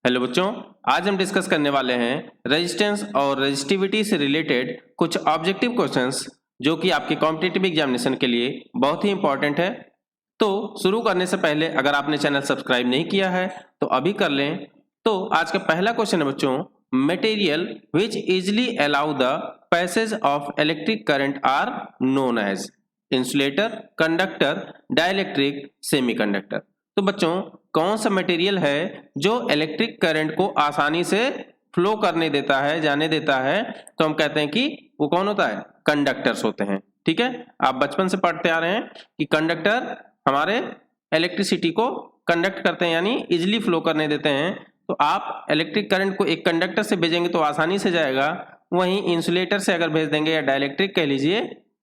Hello बच्चों, आज हम डिस्कस करने वाले हैं रेजिस्टेंस और रेजिस्टिविटी से रिलेटेड कुछ ऑब्जेक्टिव क्वेश्चंस जो कि आपके कॉम्पिटिटिव एग्जामिनेशन के लिए बहुत ही इंपॉर्टेंट है। तो शुरू करने से पहले अगर आपने चैनल सब्सक्राइब नहीं किया है तो अभी कर लें। तो आज का पहला क्वेश्चन है बच्चों, material which easily allow the passage of electric current are known as insulator, conductor, dielectric, semiconductor. तो बच्चों कौन सा मटेरियल है जो इलेक्ट्रिक करंट को आसानी से फ्लो करने देता है, जाने देता है, तो हम कहते हैं कि वो कौन होता है? कंडक्टर्स होते हैं। ठीक है, आप बचपन से पढ़ते आ रहे हैं कि कंडक्टर हमारे इलेक्ट्रिसिटी को कंडक्ट करते हैं, यानी इजिली फ्लो करने देते हैं। तो आप इलेक्ट्रिक करंट को एक कंडक्टर से भेजेंगे तो आसानी से जाएगा, वहीं इंसुलेटर से अगर भेज देंगे या डाइलेक्ट्रिक कह लीजिए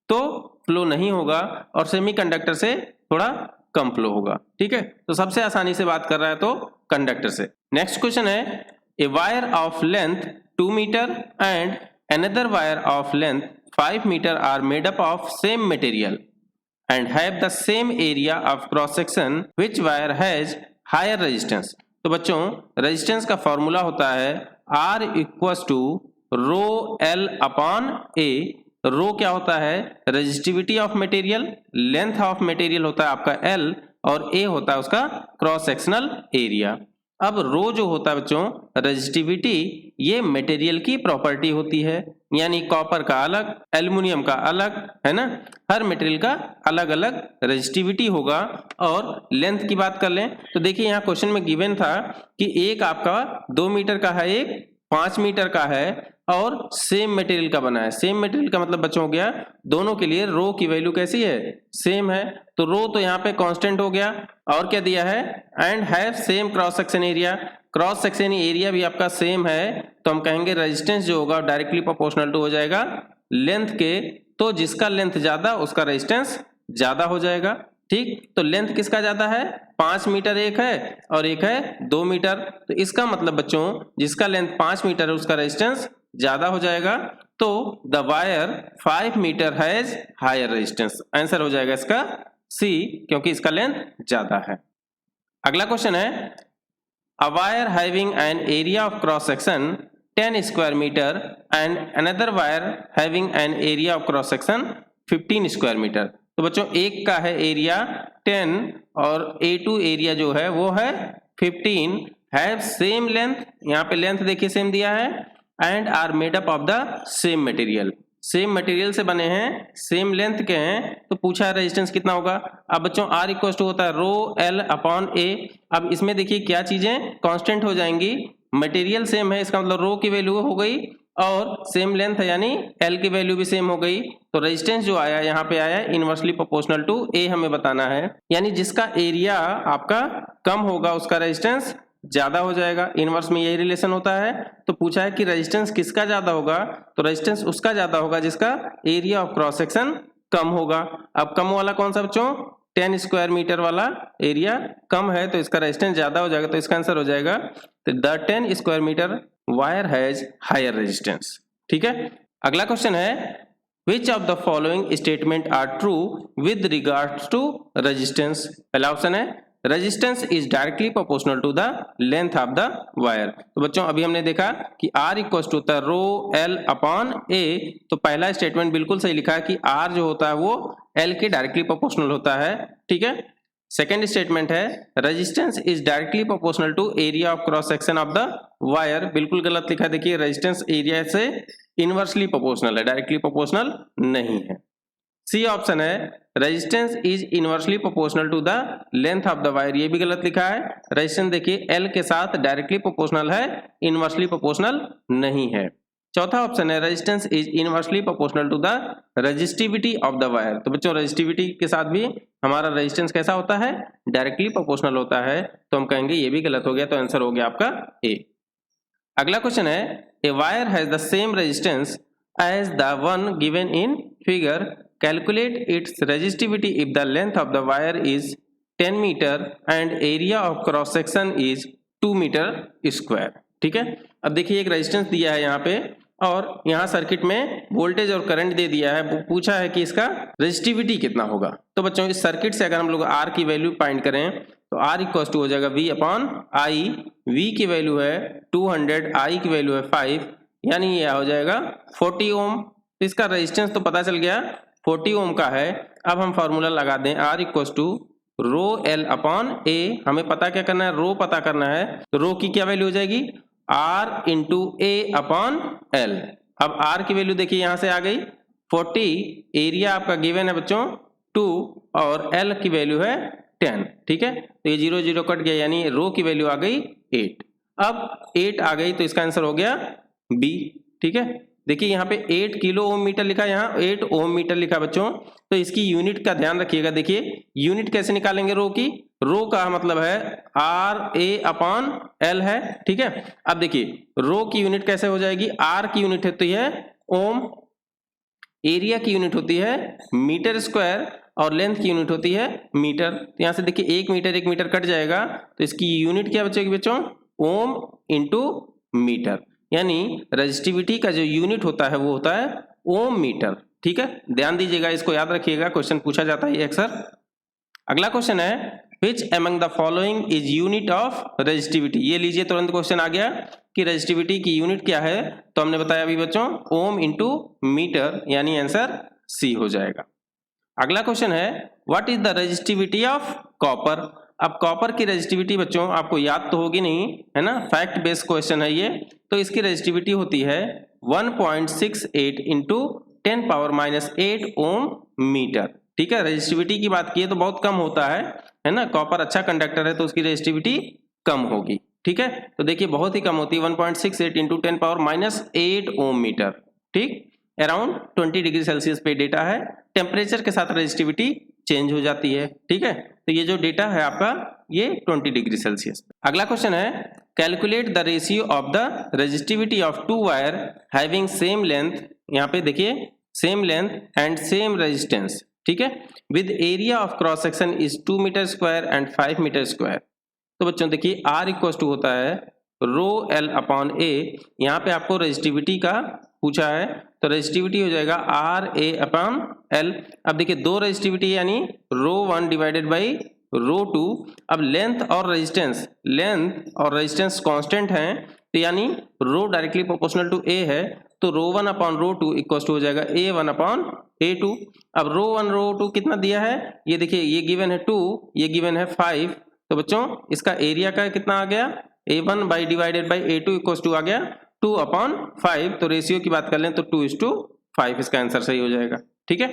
तो फ्लो नहीं होगा, और सेमीकंडक्टर से थोड़ा कम फ्लो होगा। ठीक है, तो सबसे आसानी से बात कर रहा है तो कंडक्टर से। नेक्स्ट क्वेश्चन है, a wire of length 2 meter and another wire of length 5 meter are made up of same material and have the same area of cross section, which wire has higher resistance. तो बच्चों resistance का formula होता है R equals to rho L upon A. Rho क्या होता है? Resistivity of material, length of material होता है आपका एल, और ए होता है उसका क्रॉस सेक्शनल एरिया। अब रो जो होता है बच्चों, रेजिस्टिविटी, ये मटेरियल की प्रॉपर्टी होती है, यानी कॉपर का अलग, एल्युमिनियम का अलग, है ना, हर मटेरियल का अलग अलग रेजिस्टिविटी होगा। और लेंथ की बात कर लें तो देखिए यहाँ क्वेश्चन में गिवन था कि एक आपका 2 मीटर का है, एक 5 मीटर का है, और सेम मटेरियल का बना है। सेम मटेरियल का मतलब बच्चों हो गया दोनों के लिए रो की वैल्यू कैसी है? सेम है। तो रो तो यहाँ पे कांस्टेंट हो गया, और क्या दिया है? And have same cross section area. Cross section area भी आपका सेम है, तो हम कहेंगे रेजिस्टेंस जो होगा डायरेक्टली प्रोपोर्शनल टू हो जाएगा लेंथ के। तो जिसका लेंथ ज्यादा उसका रेजिस्टेंस ज्यादा हो जाएगा। ठीक, तो लेंथ किसका ज्यादा है? 5 मीटर एक है और एक है 2 मीटर। तो इसका मतलब बच्चों जिसका लेंथ 5 मीटर है उसका रेजिस्टेंस ज्यादा हो जाएगा। तो the wire 5 meter has higher resistance. Answer हो जाएगा इसका सी, क्योंकि इसका लेंथ ज्यादा है। अगला क्वेश्चन है, a wire having an area of cross section 10 square meter and another wire having an area of cross section 15 square meter. तो बच्चों एक का है एरिया 10 और A2 एरिया जो है वो है 15, हैव सेम लेंथ, यहाँ पे लेंथ देखिए सेम दिया है, and are made up of the same material. Same material से बने हैं, सेम लेंथ के हैं, तो पूछा है रेजिस्टेंस कितना होगा। अब बच्चों R इक्वल टू होता है रो एल अपॉन ए। अब इसमें देखिए क्या चीजें कांस्टेंट हो जाएंगी, मटेरियल सेम है, इसका मतलब रो की वैल्यू हो गई, और सेम लेंथ है यानी L की वैल्यू भी सेम हो गई। तो रेजिस्टेंस जो आया यहाँ पे आया इनवर्सली प्रोपोर्शनल टू A हमें बताना है, यानी जिसका एरिया आपका कम होगा उसका रेजिस्टेंस ज्यादा हो जाएगा। इनवर्स में यही रिलेशन होता है। तो पूछा है कि रेजिस्टेंस किसका ज्यादा होगा, तो रेजिस्टेंस उसका ज्यादा होगा जिसका एरिया ऑफ क्रॉस सेक्शन कम होगा। अब कम वाला कौन सा बच्चों? 10 स्क्वायर मीटर वाला एरिया कम है, तो इसका रेजिस्टेंस ज्यादा हो जाएगा। तो इसका आंसर हो जाएगा the 10 square meter wire has higher resistance. ठीक है, अगला क्वेश्चन है, which of the following statement are true with regards to resistance। पहला ऑप्शन है resistance is directly proportional to the length of the wire. तो बच्चों अभी हमने देखा कि R इक्वल्स टू होता है रो एल अपॉन ए। तो पहला स्टेटमेंट बिल्कुल सही लिखा है कि R जो होता है वो L के डायरेक्टली प्रोपोर्शनल होता है। ठीक है, सेकेंड स्टेटमेंट है resistance is directly proportional to area of cross section of the wire. बिल्कुल गलत लिखा है, देखिए रेजिस्टेंस एरिया से इनवर्सली प्रोपोर्शनल है, डायरेक्टली प्रोपोर्शनल नहीं है। सी ऑप्शन है resistance is inversely proportional to the length of the wire, ये भी गलत लिखा है। रेजिस्टेंस देखिए L के साथ डायरेक्टली प्रोपोर्शनल है, इनवर्सली प्रोपोर्शनल नहीं है। चौथा ऑप्शन है resistance is inversely proportional to the resistivity of the wire. तो बच्चों रेजिस्टिविटी के साथ भी हमारा रेजिस्टेंस कैसा होता है? डायरेक्टली प्रोपोर्शनल होता है। तो हम कहेंगे ये भी गलत हो गया, तो आंसर हो गया आपका ए। अगला क्वेश्चन है, a wire has the same resistance as the one given in figure, calculate its resistivity if the length of the wire is 10 meter and area of cross section is 2 meter square। ठीक है, अब देखिए एक resistance दिया है यहाँ पे, और यहाँ सर्किट में वोल्टेज और करंट दे दिया है। पूछा है कि इसका रेजिस्टिविटी कितना होगा। तो बच्चों इस सर्किट से अगर हम लोग R की वैल्यू फाइंड करें तो R इक्वल टू हो जाएगा V अपॉन I। V की वैल्यू है 200, I की वैल्यू है 5, यानी यह हो जाएगा 40 ओम। तो इसका रेजिस्टेंस तो पता चल गया 40 ओम का है। अब हम फॉर्मूला लगा दें R equal to rho L upon A। हमें पता क्या करना है, रो पता करना है। तो रो की क्या वैल्यू हो जाएगी, R into A upon L। अब R की वैल्यू देखिए यहाँ से आ गई 40, एरिया आपका गिवन है बच्चों 2 और L की वैल्यू है 10। ठीक है, तो ये 0 0 कट गया, यानी रो की वैल्यू आ गई 8। अब 8 आ गई तो इसका आंसर हो गया B। ठीक है, देखिए यहाँ पे 8 किलो ओम मीटर लिखा, यहाँ 8 ओम मीटर लिखा बच्चों। तो इसकी यूनिट का ध्यान रखिएगा। देखिए यूनिट कैसे निकालेंगे रो की, रो का मतलब है RA अपॉन L है। ठीक है, अब देखिए रो की यूनिट कैसे हो जाएगी, R की यूनिट होती है ओम, एरिया की यूनिट होती है मीटर स्क्वायर और लेंथ की यूनिट होती है मीटर। तो यहाँ से देखिए 1 मीटर कट जाएगा, तो इसकी यूनिट क्या बचेगी बच्चों, ओम इंटू मीटर, यानी रेजिस्टिविटी का जो यूनिट होता है वो होता है ओम मीटर। ठीक है, ध्यान दीजिएगा, इसको याद रखिएगा, क्वेश्चन पूछा जाता है अक्सर। अगला क्वेश्चन है which among the following is unit of resistivity. ये लीजिए तुरंत क्वेश्चन आ गया कि रेजिस्टिविटी की यूनिट क्या है, तो हमने बताया अभी बच्चों ओम इंटू मीटर, यानी आंसर सी हो जाएगा। अगला क्वेश्चन है what is the resistivity of copper. अब कॉपर की रेजिस्टिविटी बच्चों आपको याद तो होगी नहीं, है ना, फैक्ट बेस्ड क्वेश्चन है ये। तो इसकी रेजिस्टिविटी होती है 1.68 इंटू 10 पावर माइनस 8 ओम मीटर। ठीक है, रेजिस्टिविटी की बात की तो बहुत कम होता है ना, कॉपर अच्छा कंडक्टर है तो उसकी रेजिस्टिविटी कम होगी। ठीक है, तो देखिए बहुत ही कम होती है 1.68 इंटू 10 पावर माइनस 8 ओम मीटर। ठीक, अराउंड 20 डिग्री सेल्सियस पे डेटा है। टेम्परेचर के साथ रेजिस्टिविटी चेंज हो जाती है। ठीक है, तो ये जो डेटा है आपका ये 20 डिग्री सेल्सियस। अगला क्वेश्चन है calculate the ratio of the resistivity of two wire having same length. यहाँ पे देखिए same length and same resistance. ठीक है, with area of cross section is 2 meter square and 5 meter square. तो बच्चों देखिए R इक्वल टू होता है रो L अपॉन A। यहाँ पे आपको रेजिस्टिविटी का पूछा है, तो रेजिस्टिविटी हो जाएगा RA अपॉन L। अब देखिए दो रेजिस्टिविटी यानी रो 1 डिवाइडेड बाई रो 2। अब लेंथ और रेजिस्टेंस कांस्टेंट हैं, तो यानी रो डायरेक्टली प्रोपोर्शनल टू A है, तो रो 1 अपॉन रो 2 इक्वल टू हो जाएगा A1 अपॉन A2। अब रो 1 रो 2 कितना दिया है, ये देखिए ये गिवन है 2, ये गिवन है 5। तो बच्चों इसका एरिया का कितना आ गया, A1 by divided by A2 equal to आ गया 2 अपॉन 5। तो रेशियो की बात कर लें तो 2:5 इसका आंसर सही हो जाएगा। ठीक है,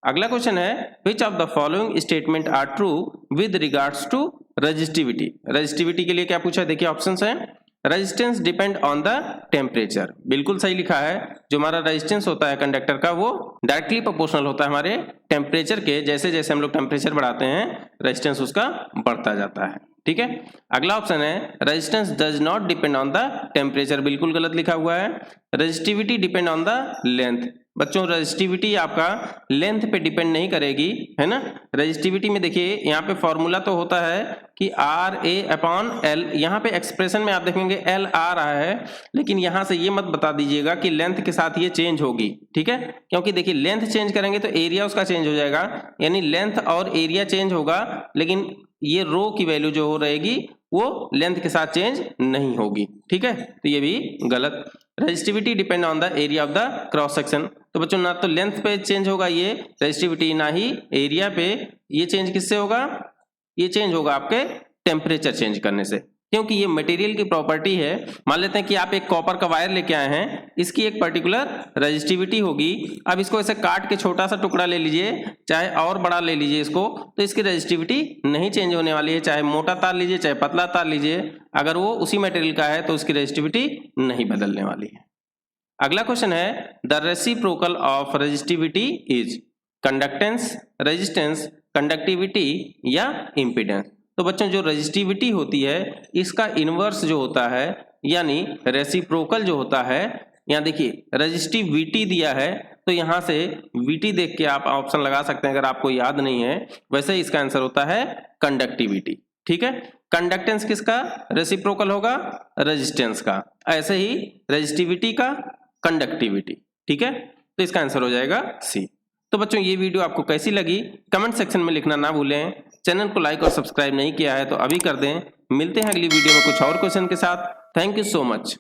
अगला क्वेश्चन है which of the following statement are true with regards to resistivity. Resistivity के लिए क्या पूछा है, देखिए ऑप्शंस हैं resistance depend on the temperature, बिल्कुल सही लिखा है। जो हमारा रेजिस्टेंस होता है कंडक्टर का वो डायरेक्टली प्रोपोर्शनल होता है हमारे टेम्परेचर के, जैसे जैसे हम लोग टेम्परेचर बढ़ाते हैं रेजिस्टेंस उसका बढ़ता जाता है। ठीक है, अगला ऑप्शन है resistance does not depend on the temperature, बिल्कुल गलत लिखा हुआ है। Resistivity depend on the length. बच्चों रेजिस्टिविटी आपका लेंथ पे डिपेंड नहीं करेगी, है ना। रेजिस्टिविटी में देखिए यहाँ पे फॉर्मूला तो होता है कि RA अपॉन L। यहाँ पे एक्सप्रेशन में आप देखेंगे L आ रहा है, लेकिन यहाँ से ये मत बता दीजिएगा कि लेंथ के साथ ये चेंज होगी। ठीक है, क्योंकि देखिए लेंथ चेंज करेंगे तो एरिया उसका चेंज हो जाएगा, यानी लेंथ और एरिया चेंज होगा, लेकिन ये रो की वैल्यू जो हो रहेगी वो लेंथ के साथ चेंज नहीं होगी। ठीक है, तो ये भी गलत। Resistivity depend on the area of the cross section. तो बच्चों ना तो लेंथ पे चेंज होगा ये रेजिस्टिविटी, ना ही एरिया पे। ये चेंज किससे होगा, ये चेंज होगा आपके टेम्परेचर चेंज करने से, क्योंकि ये मटेरियल की प्रॉपर्टी है। मान लेते हैं कि आप एक कॉपर का वायर लेके आए हैं, इसकी एक पर्टिकुलर रेजिस्टिविटी होगी। अब इसको ऐसे काट के छोटा सा टुकड़ा ले लीजिए, चाहे और बड़ा ले लीजिए इसको, तो इसकी रेजिस्टिविटी नहीं चेंज होने वाली है। चाहे मोटा तार लीजिए चाहे पतला तार लीजिए, अगर वो उसी मटेरियल का है तो उसकी रेजिस्टिविटी नहीं बदलने वाली है। अगला क्वेश्चन है the reciprocal of resistivity is conductance, resistance, conductivity या इम्पीडेंस। तो बच्चों जो रेजिस्टिविटी होती है इसका इनवर्स जो होता है यानी रेसिप्रोकल जो होता है, यहाँ देखिए रेजिस्टिविटी दिया है तो यहाँ से VT देख के आप ऑप्शन लगा सकते हैं अगर आपको याद नहीं है। वैसे इसका आंसर होता है कंडक्टिविटी। ठीक है, कंडक्टेंस किसका रेसिप्रोकल होगा, रेजिस्टेंस का। ऐसे ही रेजिस्टिविटी का कंडक्टिविटी। ठीक है, तो इसका आंसर हो जाएगा सी। तो बच्चों ये वीडियो आपको कैसी लगी कमेंट सेक्शन में लिखना ना भूलें। चैनल को लाइक और सब्सक्राइब नहीं किया है तो अभी कर दें। मिलते हैं अगली वीडियो में कुछ और क्वेश्चन के साथ। Thank you so much.